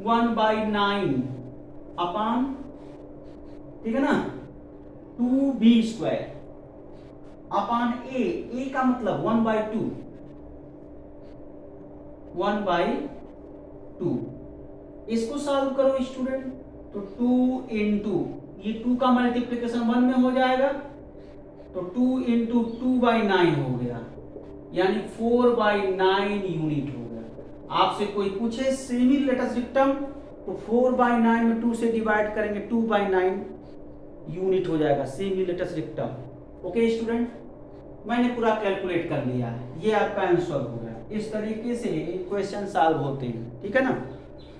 1/9 अपान, ठीक है ना, 2b² अपान a का मतलब 1/2, 1/2। इसको सॉल्व करो स्टूडेंट, तो 2 इंटू ये 2 का मल्टीप्लीकेशन 1 में हो जाएगा, तो 2 इंटू 2/9 हो गया, यानी 4/9 यूनिट हो गया। आपसे कोई पूछे सेमी लेटस डिक्टम, तो 4/9 में 2 से डिवाइड करेंगे, 2/9 यूनिट हो जाएगा semi latus rectum. Okay student, मैंने पूरा कैलकुलेट कर लिया है, ये आपका आंसर हो गया। इस तरीके से क्वेश्चन सॉल्व होते हैं, ठीक है ना।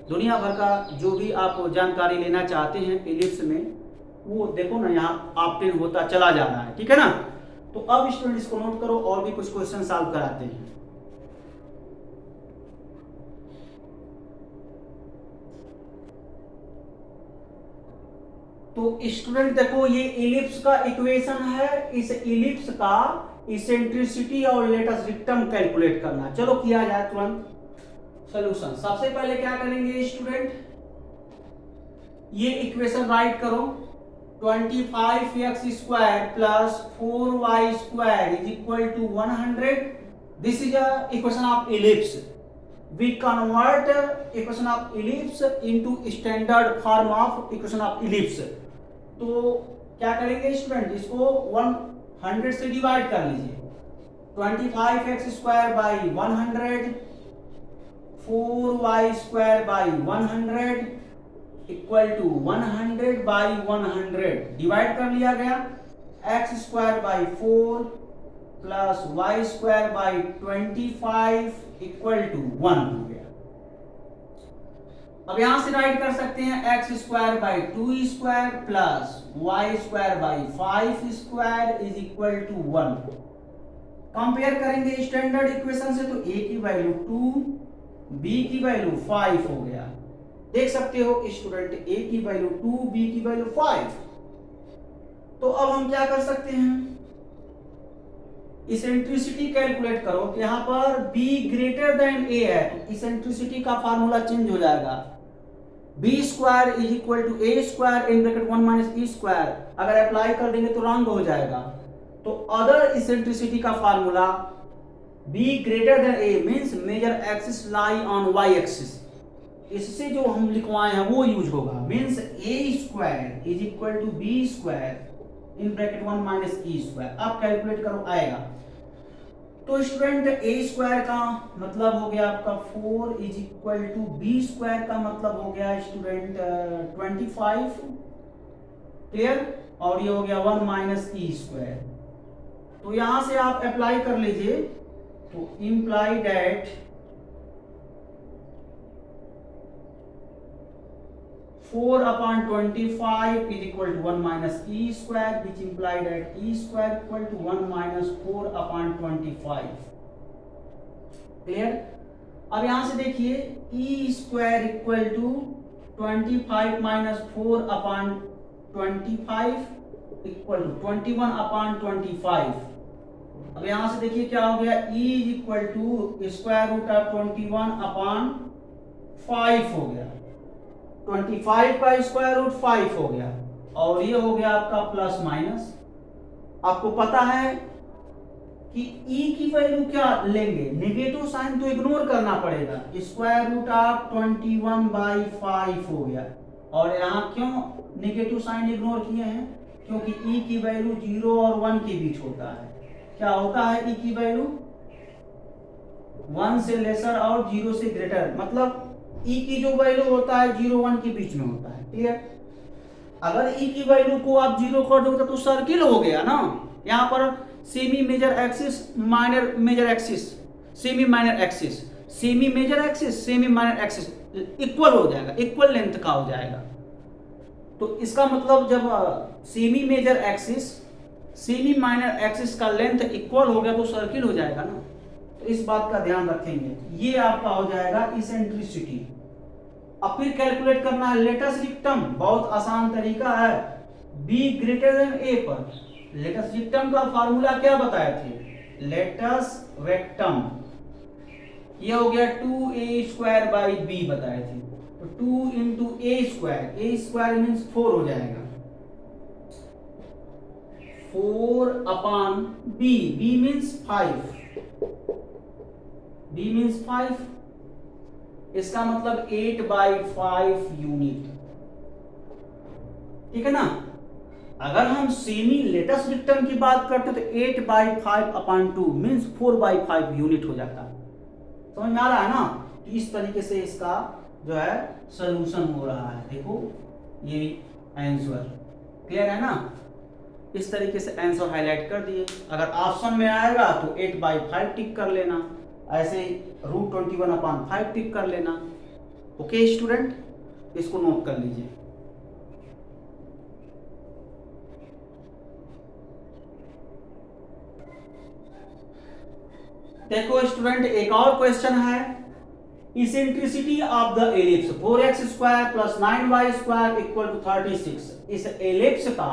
दुनिया भर का जो भी आप जानकारी लेना चाहते हैं इलिप्स में, वो देखो ना यहाँ ऑप्टेन होता चला जा रहा है, ठीक है ना। तो अब स्टूडेंट इसको नोट करो, और भी कुछ क्वेश्चन सॉल्व कराते हैं। तो स्टूडेंट देखो, ये इलिप्स का इक्वेशन है, इस इलिप्स का इसेंट्रिसिटी और लेटस डिक्टम कैलकुलेट करना। चलो किया जाए तुरंत सॉल्यूशन। सबसे पहले क्या करेंगे स्टूडेंट, ये इक्वेशन राइट करो, 25x² plus 4y² is equal to 100। This is a equation of ellipse. We convert equation of ellipse into standard form of equation of ellipse. तो क्या करेंगे स्टूडेंट, इसको 100 से डिवाइड कर लीजिए। 25x² by 100, 4y² by 100 equal to 100 by 100 divide कर लिया गया, x² by 4 plus y square by 25 equal to 1 हो गया। अब यहां से राइट कर सकते हैं x square by 2 square plus y square by 5 square is equal to 1। Compare करेंगे स्टैंडर्ड इक्वेशन से, तो a की वैल्यू 2, b की वैल्यू 5 हो गया। देख सकते हो स्टूडेंट, a की वैल्यू 2, b की वैल्यू 5। तो अब हम क्या कर सकते हैं, इसेंट्रिसिटी कैलकुलेट करो। तो यहां पर b ग्रेटर देन a है, तो इसेंट्रिसिटी का फार्मूला चेंज हो जाएगा। b square is equal to a square in bracket 1 minus e square. अगर अप्लाई कर देंगे तो रॉन्ग हो जाएगा। तो अदर इसेंट्रिसिटी का formula b greater than a means major axis lie on y axis. इससे जो हम लिखवाए हैं वो यूज होगा। Means a square is equal to b square in bracket 1 minus e square. अब कैलकुलेट करो, आएगा। तो स्टूडेंट a स्क्वायर का मतलब हो गया आपका 4 is equal to b square का मतलब हो गया स्टूडेंट 25। क्लियर? और ये हो गया 1 माइनस e स्क्वायर। तो यहां से आप अप्लाई कर लीजिए, तो imply that 4 upon 25 is equal to 1 minus e square, which imply that e square equal to 1 minus 4 upon 25. Clear? अब यहां से देखिए e square equal to 25 minus 4 upon 25 equal to 21 upon 25. अब यहां से देखिए क्या हो गया, e is equal to square root of 21 upon 5 हो गया। 25 का स्क्वायर रूट 5 हो गया, और ये हो गया आपका प्लस माइनस। आपको पता है कि e की वैल्यू क्या लेंगे, नेगेटिव साइन तो इग्नोर करना पड़ेगा। स्क्वायर रूट ऑफ 21 बाई 5 हो गया। और यहाँ क्यों नेगेटिव साइन इग्नोर किए हैं, क्योंकि e की वैल्यू 0 और 1 के बीच होता है। क्या होता है e की वैल्यू 1 से लेसर और 0 से ग्रेटर, मतलब e की जो वैल्यू होता है 0-1 के बीच में होता है। क्लियर? अगर e की वैल्यू को आप 0 कर दोगे तो सर्किल हो गया ना। यहाँ पर semi major axis, minor major axis, semi minor axis, semi major axis, semi minor axis equal हो जाएगा, इक्वल लेंथ का हो जाएगा। तो इसका मतलब जब semi major axis semi minor axis का लेंथ इक्वल हो गया तो सर्किल हो जाएगा ना। तो इस बात का ध्यान रखेंगे। ये आपका हो जाएगा इसेंट्रिसिटी। अब फिर कैलकुलेट करना है लेटस रिक्टम। बहुत आसान तरीका है, b ग्रेटर देन a पर लेटस रिक्टम का फार्मूला क्या बताए थे, लेटस रेक्टम। ये हो गया 2a स्क्वायर बाई b बताए थे। तो 2 इंटू a स्क्वायर मीन्स 4 हो जाएगा, 4 upon b, b means 5, b means 5, इसका मतलब 8 बाई 5 यूनिट। ठीक है ना। अगर हम सेमी लेटस रिक्टम की बात करते तो 8 by 5 upon 2 means 4 by 5 unit हो जाता है। समझ में आ रहा है ना। तो इस तरीके से इसका जो है सोल्यूशन हो रहा है। देखो ये आंसर क्लियर है ना। इस तरीके से आंसर हाईलाइट कर दिए। अगर ऑप्शन में आएगा तो 8 बाई 5 टिक कर लेना, ऐसे रूट 21 अपॉन 5 टिक कर लेना। ओके स्टूडेंट, इसको नोट कर लीजिए। देखो स्टूडेंट, एक और क्वेश्चन है, eccentricity of the ellipse 4x square plus 9y square equal to 36। इस एलिप्स का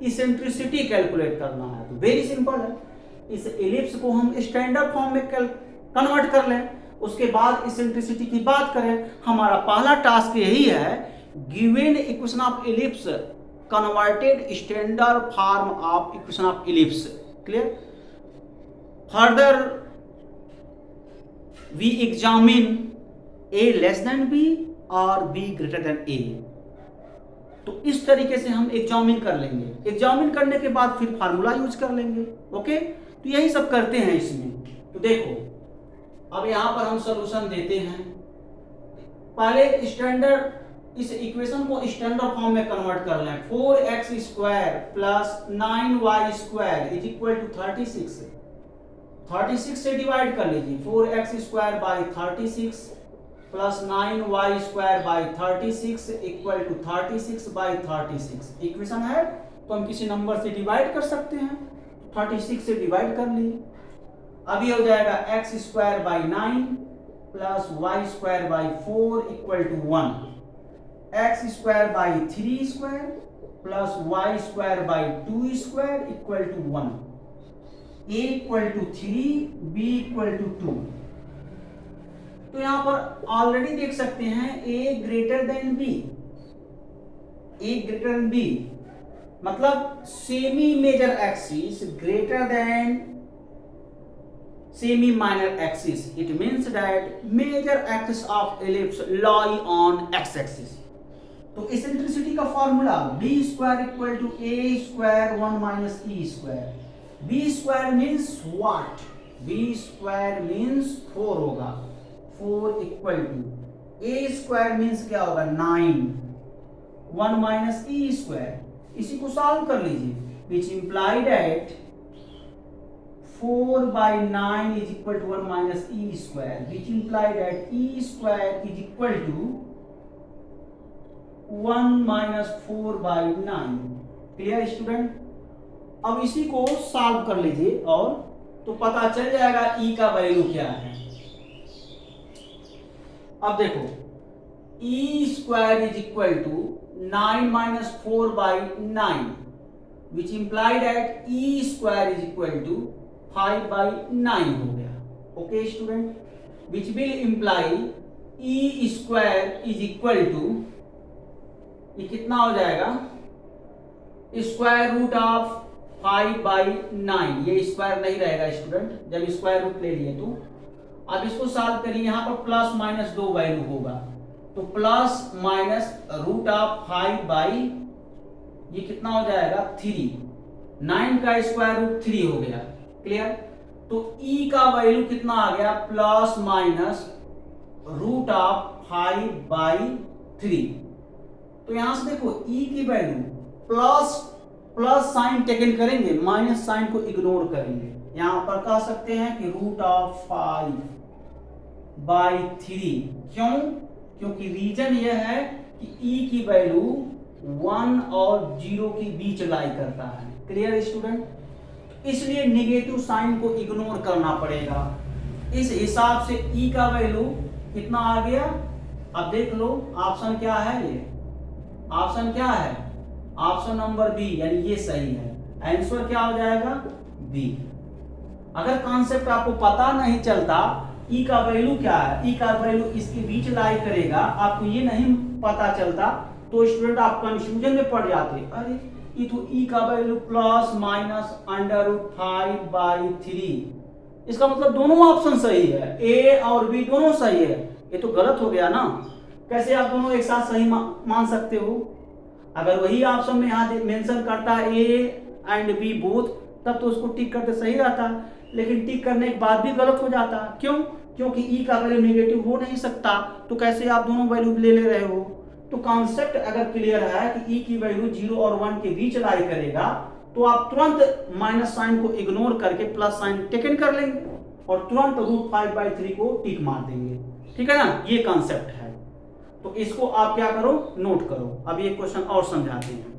इसेंट्रिसिटी कैलकुलेट करना है। तो वेरी सिंपल है, इस एलिप्स को हम स्टैंडर्ड फॉर्म में कन्वर्ट कर लें, उसके बाद इसेंट्रिसिटी की बात करें। हमारा पहला टास्क यही है, given equation of ellipse converted standard form of equation of ellipse. Clear? Further we examine a less than b और b greater than a। तो इस तरीके से हम एग्जामिन कर लेंगे। एग्जामिन करने के बाद फिर फार्मूला यूज कर लेंगे। ओके, तो यही सब करते हैं इसमें। तो देखो अब यहां पर हम सॉल्यूशन देते हैं। पहले स्टैंडर्ड इस इक्वेशन को स्टैंडर्ड फॉर्म में कन्वर्ट कर लें। 4x square plus 9y square is equal to 36। 36 से डिवाइड कर लीजिए, 4x square by 36 plus 9y square by 36 equal to 36 by 36। Equation है तो हम किसी नंबर से डिवाइड कर सकते हैं, 36 से डिवाइड कर लिए। अब ये हो जाएगा x square by 9 plus y square by 4 equal to 1, x square by 3 square plus y square by 2 square equal to 1, a equal to 3, b equal to 2। तो यहां पर ऑलरेडी देख सकते हैं a greater than b, a greater than b मतलब semi major axis greater than semi minor axis. It means that major axis of ellipse lie on x-axis. तो इसेंट्रिसिटी का formula b square equal to a square 1 minus e square. b square means what? b square means 4 होगा, 4 equal to a square means क्या होगा 9, 1 माइनस e स्क्वायर। इसी को सॉल्व कर लीजिए, which implied that 4 by 9 is equal to 1 minus e square, which implies that e square is equal to 1 minus 4 by 9। Clear student? अब इसी को सॉल्व कर लीजिए और तो पता चल जाएगा e का वैल्यू क्या है। अब देखो e square is equal to 9 minus 4 by 9, which implies that e square is equal to 5 by 9 हो गया। Okay student, which will imply e square is equal to, ये कितना हो जाएगा स्क्वायर रूट ऑफ 5 बाई 9। ये स्क्वायर नहीं रहेगा स्टूडेंट जब स्क्वायर रूट ले लिए तो। अब इसको सॉल्व करिए, यहाँ पर प्लस माइनस 2 वैल्यू होगा तो plus minus root of 5 by ये कितना हो जाएगा 3, 9 का स्क्वायर रूट 3 हो गया। क्लियर? तो e का वैल्यू कितना आ गया plus minus root of 5 by 3। तो यहां से देखो e की वैल्यू प्लस साइन टेकन करेंगे, माइनस साइन को इग्नोर करेंगे। यहां पर कह सकते हैं कि रूट ऑफ 5 बाई 3। क्यों? क्योंकि रीजन यह है कि e की वैल्यू 1 और 0 के बीच लाई करता है। Clear student? इसलिए नेगेटिव साइन को इग्नोर करना पड़ेगा। इस हिसाब से e का वैल्यू कितना आ गया? अब देख लो ऑप्शन क्या है, ये ऑप्शन क्या है, ऑप्शन नंबर बी, यानी ये सही है। आंसर क्या हो जाएगा बी। अगर कॉन्सेप्ट आपको पता नहीं चलता e का वैल्यू क्या है, e का वैल्यू इसके बीच लाई करेगा, आपको ये नहीं पता चलता तो स्टूडेंट आप कंफ्यूजन में पड़ जाते, अरे ये तो e का value plus minus under root 5 by 3, इसका मतलब दोनों ऑप्शन सही है, a और b दोनों सही है। ये तो गलत हो गया ना, कैसे आप दोनों एक साथ सही मान सकते हो? अगर वही ऑप्शन में यहाँ मेंशन करता है a एंड b बोथ, तब तो उसको टिक करते सही रहता, लेकिन टिक करने के बाद भी गलत हो जाता। क्यों? क्योंकि e का वैल्यू नेगेटिव हो नहीं सकता, तो कैसे आप दोनों वैल्यू ले रहे हो? तो कॉन्सेप्ट अगर क्लियर है कि e की वैल्यू 0 और 1 के बीच लाई करेगा तो आप तुरंत माइनस साइन को इग्नोर करके प्लस साइन टेकन कर लेंगे और तुरंत रूट 5 बाई 3 को टिक मार देंगे। ठीक है ना, ये कॉन्सेप्ट है। तो इसको आप क्या करो, नोट करो। अब ये क्वेश्चन और समझाते हैं।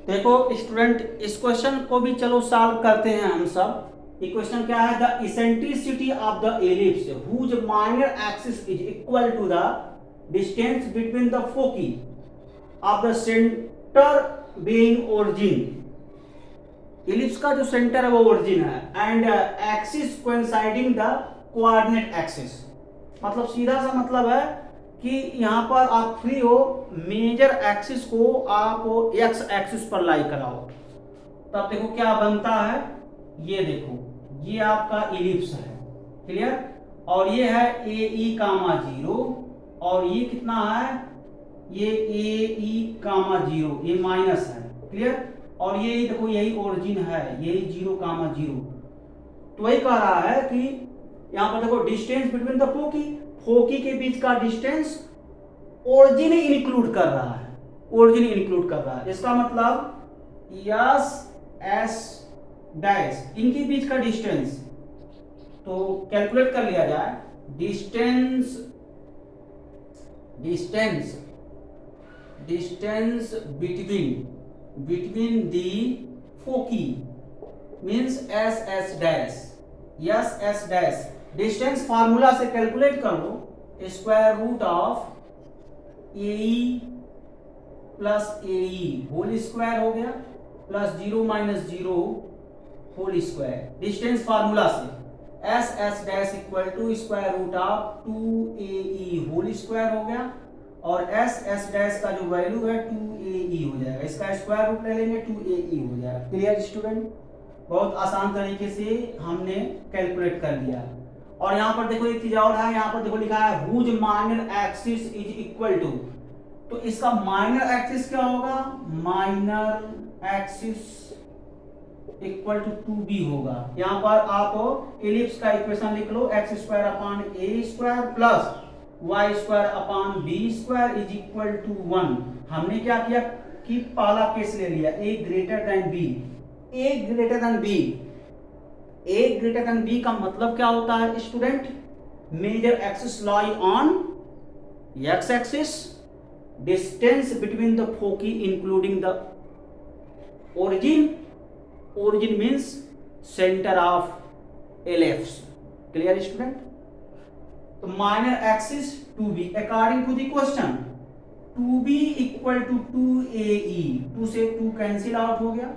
देखो स्टूडेंट, इस क्वेश्चन को भी चलो सॉल्व करते हैं हम सब। ये क्वेश्चन क्या है, the eccentricity of the ellipse whose minor axis is equal to the distance between the foci of the centre being origin. Ellipse का जो सेंटर है वो ओरिजिन है and axis coinciding the coordinate axis. मतलब सीधा सा मतलब है कि यहाँ पर आप फ्री हो, मेजर एक्सिस को आप एक्स एक्सिस पर लाई कराओ, तब देखो क्या बनता है। ये देखो, ये आपका इलिप्स है, क्लियर, और ये है ए ई कामा 0 और ये कितना है, ये ए ई कामा 0, ये माइनस है, क्लियर, और ये देखो यही ओरिजिन है, यही 0 कामा 0। तो वही कह रहा है कि यहाँ पर देखो डिस्टेंस बिटवीन द फोकी के बीच का डिस्टेंस ओरिजिन इंक्लूड कर रहा है। ओरिजिन इंक्लूड कर रहा है। इसका मतलब यस एस डैश इनके बीच का डिस्टेंस तो कैलकुलेट कर लिया जाए। Distance between the foci means S S dash, S S dash. Distance formula से कैलकुलेट कर लो, square root of a plus a whole square हो गया plus 0 minus 0 whole square. Distance formula से S S dash equal to square root of 2ae whole square हो गया और एस एस डैश का जो वैल्यू है 2ae हो जाएगा, इसका स्क्वायर रूट ले लेंगे 2ae हो जाएगा। Clear student? बहुत आसान तरीके से हमने कैलकुलेट कर लिया। और यहाँ पर देखो एक चीज और है, यहाँ पर देखो लिखा है whose minor axis is equal to, तो इसका माइनर एक्सिस क्या होगा? Minor axis equal to 2b होगा। यहाँ पर आप एलिप्स का इक्वेशन लिख लो, x square upon a square plus y square upon b square is equal to 1। हमने क्या किया कि पहला केस ले लिया a greater than b. A greater than b, a greater than b का मतलब क्या होता है student? Major axis lie on x axis, distance between the foci including the origin means center of ellipse. Clear student? तो minor axis 2b according to the question 2b equal to 2ae, 2 से 2 कैंसिल आउट हो गया,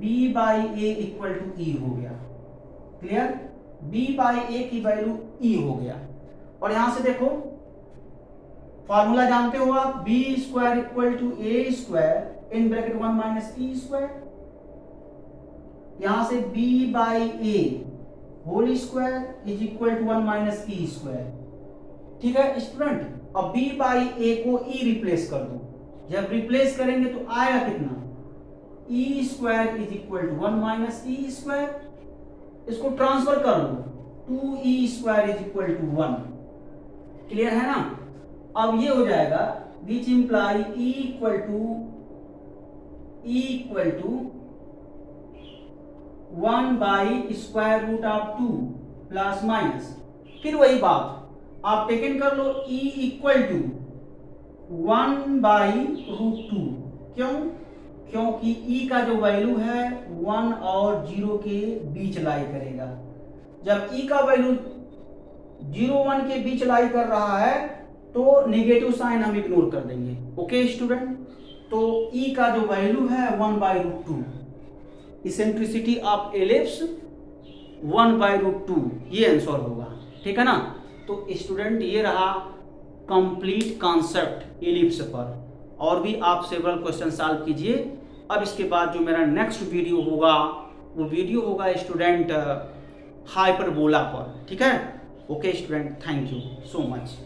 b by a equal to e हो गया। क्लियर? b by a की वैल्यू e हो गया। और यहां से देखो फॉर्मूला जानते हो आप, b square equal to a square in bracket 1 minus e square, यहां से b by a whole square is equal to 1 minus e square. ठीक है स्टूडेंट? अब b बाई a को e रिप्लेस कर दो, जब रिप्लेस करेंगे तो आएगा कितना? e square is equal to 1 minus e square. इसको ट्रांसफर कर लो, 2e square is equal to 1। Clear है ना? अब ये हो जाएगा which imply e equal to 1 by square root of 2 plus minus, फिर वही बात आप टेकन कर लो e equal to 1 by root 2। क्यों? क्योंकि e का जो वैल्यू है 1 और 0 के बीच लाई करेगा। जब e का वैल्यू 0 1 के बीच लाई कर रहा है तो नेगेटिव साइन हम इग्नोर कर देंगे। Okay student? तो e का जो वैल्यू है 1 by root 2, eccentricity of ellipse 1 by root 2, ये आंसर होगा। ठीक है ना? तो स्टूडेंट ये रहा कंप्लीट कॉन्सेप्ट एलिप्स पर, और भी आप सेवरल क्वेश्चन सॉल्व कीजिए। अब इसके बाद जो मेरा नेक्स्ट वीडियो होगा वो वीडियो होगा स्टूडेंट हाइपरबोला पर। ठीक है? Okay student, thank you so much.